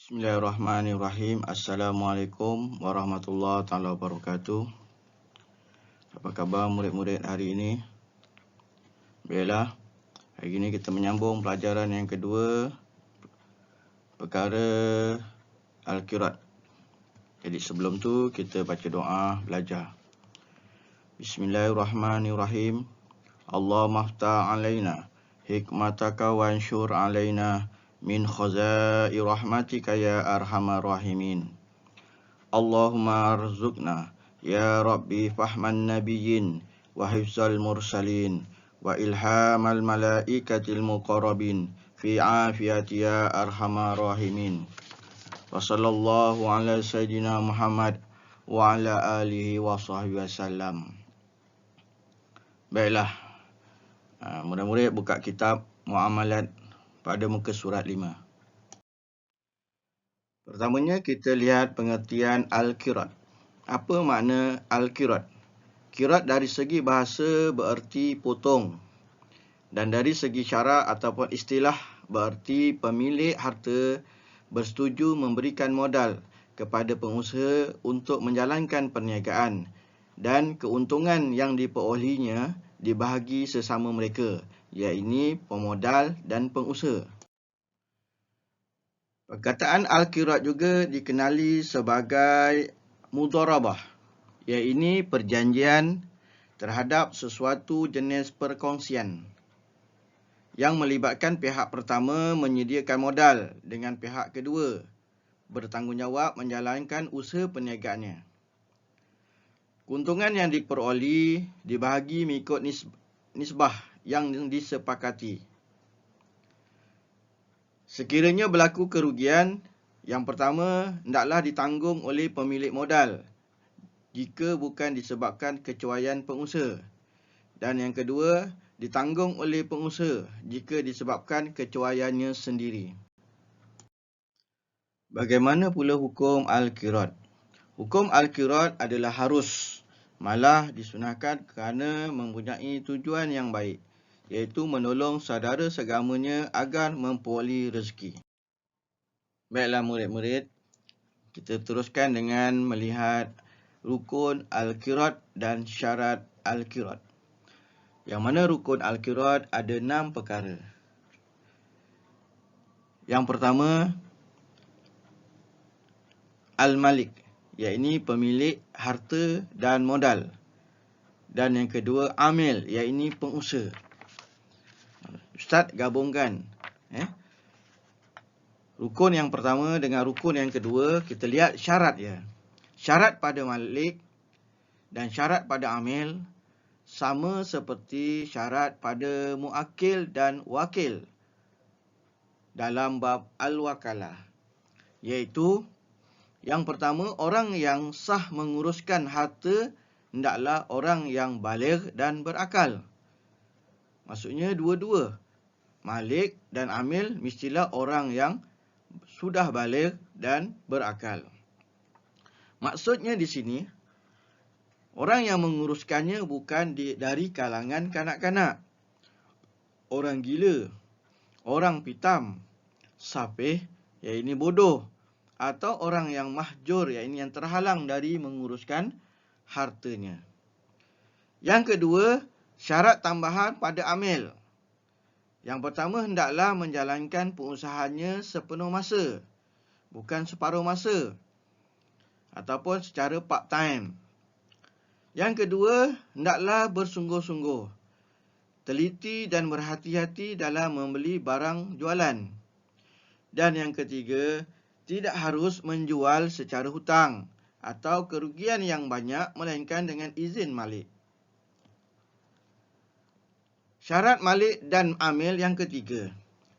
Bismillahirrahmanirrahim. Assalamualaikum warahmatullahi taala wabarakatuh. Apa khabar murid-murid hari ini? Baiklah, hari ini kita menyambung pelajaran yang kedua, perkara Al-Qirat. Jadi sebelum tu kita baca doa belajar. Bismillahirrahmanirrahim. Allahumma aftah alaina hikmataka wa anshur alaina min khazai rahmatika ya arhamar rahimin. Allahumma arzuqna ya Rabbi fahman nabiyyin wa hifzal mursalin wa ilhamal malaikatil muqarrabin fi afiyati ya arhamar rahimin. Wa sallallahu ala sayyidina Muhammad wa ala alihi wa sahbihi wasallam. Baiklah, murid-murid buka kitab Muamalat pada muka surat 5. Pertamanya kita lihat pengertian Al-Qirat. Apa makna Al-Qirat? Qirat dari segi bahasa bererti potong. Dan dari segi syarak ataupun istilah bererti pemilik harta bersetuju memberikan modal kepada pengusaha untuk menjalankan perniagaan dan keuntungan yang diperolehinya dibahagi sesama mereka, iaitu pemodal dan pengusaha. Perkataan Al-Qirat juga dikenali sebagai mudharabah, iaitu perjanjian terhadap sesuatu jenis perkongsian yang melibatkan pihak pertama menyediakan modal dengan pihak kedua bertanggungjawab menjalankan usaha perniagaannya. Keuntungan yang diperoleh dibahagi mengikut nisbah yang disepakati. Sekiranya berlaku kerugian, yang pertama hendaklah ditanggung oleh pemilik modal jika bukan disebabkan kecuaian pengusaha, dan yang kedua ditanggung oleh pengusaha jika disebabkan kecuaiannya sendiri. Bagaimana pula hukum Al-Qirat? Hukum Al-Qirat adalah harus, malah disunahkan kerana mempunyai tujuan yang baik, iaitu menolong saudara seagamanya agar memperoleh rezeki. Baiklah murid-murid, kita teruskan dengan melihat rukun Al-Qirat dan syarat Al-Qirat. Yang mana rukun Al-Qirat ada 6 perkara. Yang pertama, Al-Malik, iaitu pemilik harta dan modal. Dan yang kedua, Amil, iaitu pengusaha. Ustaz gabungkan rukun yang pertama dengan rukun yang kedua. Kita lihat syarat ya. Syarat pada Malik dan syarat pada Amil sama seperti syarat pada muakil dan wakil dalam bab al-wakalah, iaitu yang pertama, orang yang sah menguruskan harta hendaklah orang yang baligh dan berakal. Maksudnya dua-dua, Malik dan Amil mestilah orang yang sudah baligh dan berakal. Maksudnya di sini, orang yang menguruskannya bukan dari kalangan kanak-kanak, orang gila, orang pitam, safih, iaitu bodoh, atau orang yang mahjur, iaitu yang terhalang dari menguruskan hartanya. Yang kedua, syarat tambahan pada Amil. Yang pertama, hendaklah menjalankan pengusahanya sepenuh masa, bukan separuh masa, ataupun secara part time. Yang kedua, hendaklah bersungguh-sungguh, teliti dan berhati-hati dalam membeli barang jualan. Dan yang ketiga, tidak harus menjual secara hutang atau kerugian yang banyak, melainkan dengan izin Malik. Syarat Malik dan Amil yang ketiga,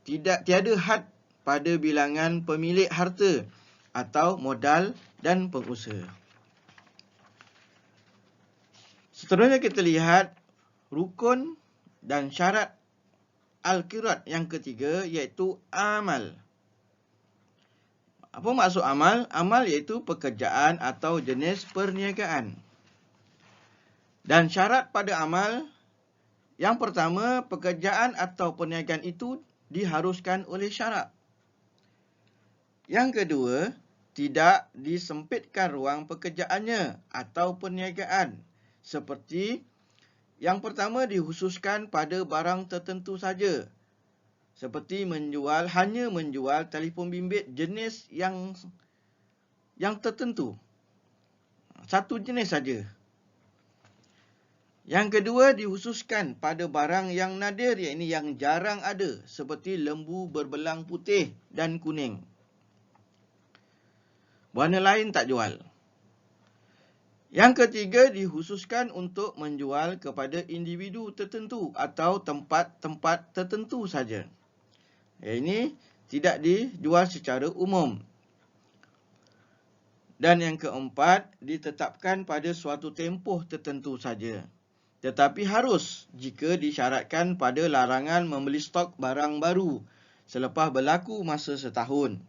tiada had pada bilangan pemilik harta atau modal dan pengusaha. Seterusnya kita lihat rukun dan syarat Al-Qirat yang ketiga, iaitu amal. Apa maksud amal? Amal iaitu pekerjaan atau jenis perniagaan. Dan syarat pada amal, yang pertama, pekerjaan atau perniagaan itu diharuskan oleh syarak. Yang kedua, tidak disempitkan ruang pekerjaannya atau perniagaan. Seperti yang pertama dikhususkan pada barang tertentu saja. Seperti hanya menjual telefon bimbit jenis yang tertentu. Satu jenis saja. Yang kedua dikhususkan pada barang yang nadir, iaitu yang jarang ada, seperti lembu berbelang putih dan kuning. Warna lain tak jual. Yang ketiga dikhususkan untuk menjual kepada individu tertentu atau tempat-tempat tertentu saja. Ini tidak dijual secara umum. Dan yang keempat, ditetapkan pada suatu tempoh tertentu saja. Tetapi harus jika disyaratkan pada larangan membeli stok barang baru selepas berlaku masa setahun,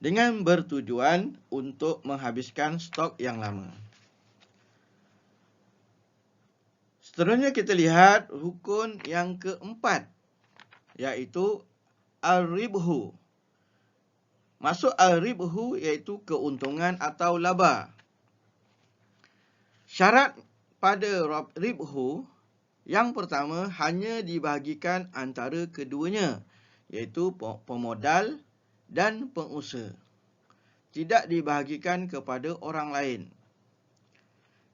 dengan bertujuan untuk menghabiskan stok yang lama. Seterusnya kita lihat rukun yang keempat, iaitu al-ribhu. Maksud al-ribhu iaitu keuntungan atau laba. Syarat pada ribhu yang pertama hanya dibahagikan antara keduanya, iaitu pemodal dan pengusaha. Tidak dibahagikan kepada orang lain.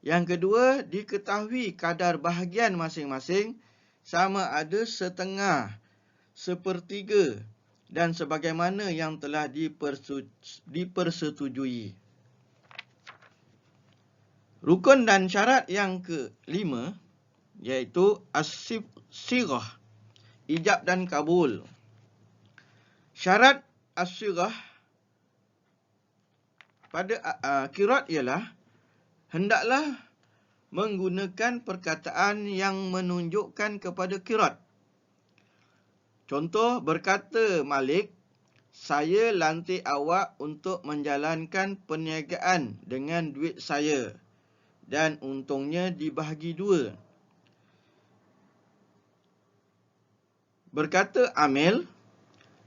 Yang kedua, diketahui kadar bahagian masing-masing sama ada setengah, sepertiga dan sebagaimana yang telah dipersetujui. Rukun dan syarat yang kelima, iaitu as-sighah, ijab dan kabul. Syarat as-sighah pada qirat ialah hendaklah menggunakan perkataan yang menunjukkan kepada qirat. Contoh, berkata Malik, saya lantik awak untuk menjalankan perniagaan dengan duit saya dan untungnya dibahagi dua. Berkata Amil,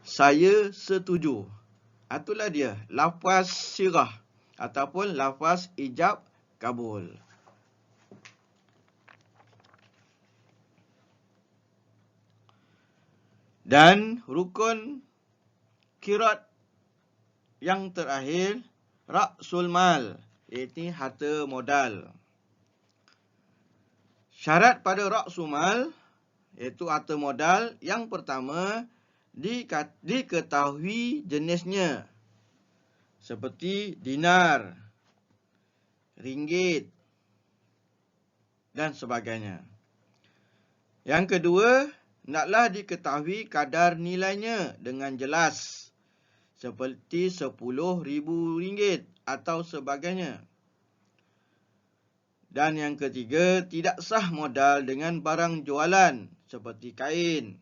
saya setuju. Itulah dia, lafaz sirah ataupun lafaz ijab kabul. Dan rukun qirat yang terakhir, ra'sul mal, iaitu harta modal. Syarat pada ra'sul mal, iaitu harta modal, yang pertama diketahui jenisnya, seperti dinar, ringgit dan sebagainya. Yang kedua, hendaklah diketahui kadar nilainya dengan jelas, seperti RM10,000 atau sebagainya. Dan yang ketiga, tidak sah modal dengan barang jualan seperti kain,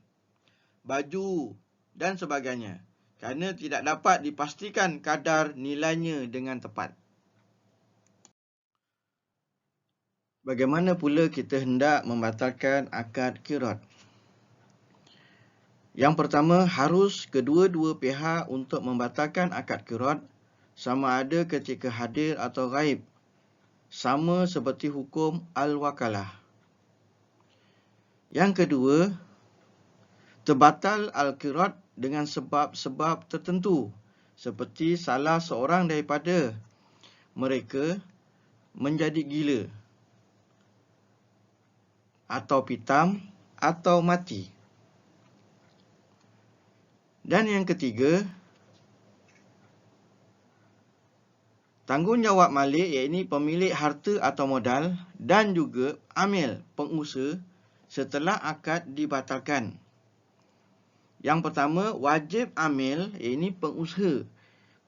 baju dan sebagainya, kerana tidak dapat dipastikan kadar nilainya dengan tepat. Bagaimana pula kita hendak membatalkan akad qirat? Yang pertama, harus kedua-dua pihak untuk membatalkan akad qirat sama ada ketika hadir atau ghaib, sama seperti hukum al-wakalah. Yang kedua, terbatal al-qirat dengan sebab-sebab tertentu, seperti salah seorang daripada mereka menjadi gila, atau pitam, atau mati. Dan yang ketiga, tanggungjawab malik, iaitu pemilik harta atau modal, dan juga amil, pengusaha, setelah akad dibatalkan. Yang pertama, wajib amil, iaitu pengusaha,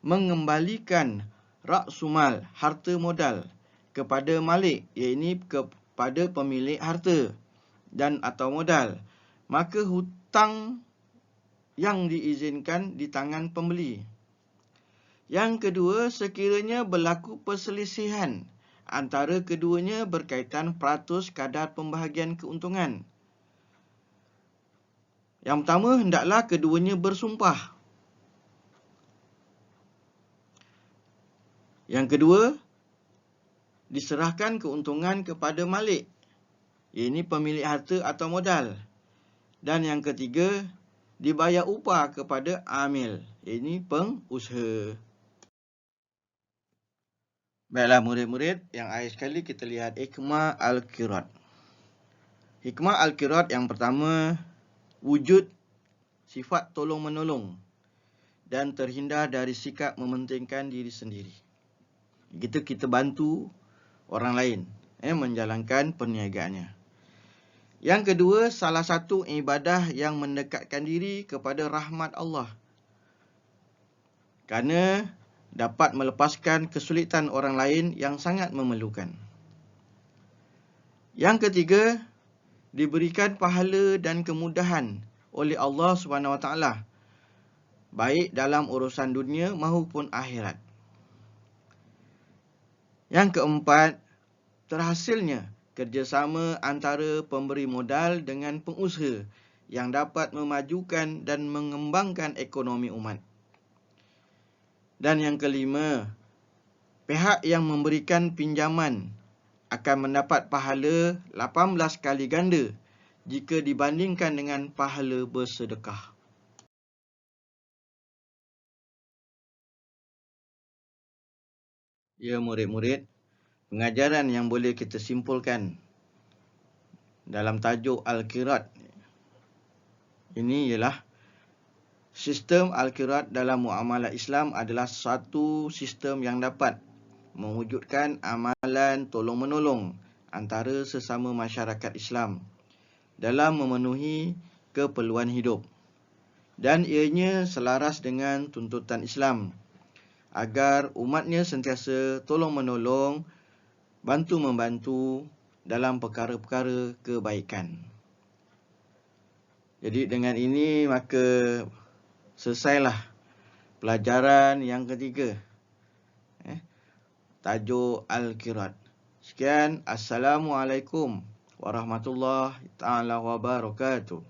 mengembalikan ra'sumal, harta modal, kepada malik, iaitu kepada pemilik harta dan atau modal. Maka hutang yang diizinkan di tangan pembeli. Yang kedua, sekiranya berlaku perselisihan antara keduanya berkaitan peratus kadar pembahagian keuntungan. Yang pertama, hendaklah keduanya bersumpah. Yang kedua, diserahkan keuntungan kepada malik. Ini pemilik harta atau modal. Dan yang ketiga, dibayar upah kepada amil. Ini pengusaha. Baiklah murid-murid, yang akhir sekali kita lihat hikmah Al-Qirat. Hikmah Al-Qirat yang pertama, wujud sifat tolong-menolong dan terhindar dari sikap mementingkan diri sendiri. Kita bantu orang lain menjalankan perniagaannya. Yang kedua, salah satu ibadah yang mendekatkan diri kepada rahmat Allah. Kerana dapat melepaskan kesulitan orang lain yang sangat memerlukan. Yang ketiga, diberikan pahala dan kemudahan oleh Allah SWT, baik dalam urusan dunia maupun akhirat. Yang keempat, terhasilnya kerjasama antara pemberi modal dengan pengusaha yang dapat memajukan dan mengembangkan ekonomi umat. Dan yang kelima, pihak yang memberikan pinjaman akan mendapat pahala 18 kali ganda jika dibandingkan dengan pahala bersedekah. Ya murid-murid, pengajaran yang boleh kita simpulkan dalam tajuk Al-Qirat ini ialah sistem Al-Qirat dalam muamalah Islam adalah satu sistem yang dapat mewujudkan amalan tolong-menolong antara sesama masyarakat Islam dalam memenuhi keperluan hidup. Dan ianya selaras dengan tuntutan Islam agar umatnya sentiasa tolong-menolong, bantu-membantu dalam perkara-perkara kebaikan. Jadi dengan ini maka selesailah pelajaran yang ketiga. Tajuk Al-Qirat. Sekian. Assalamualaikum warahmatullahi taala wabarakatuh.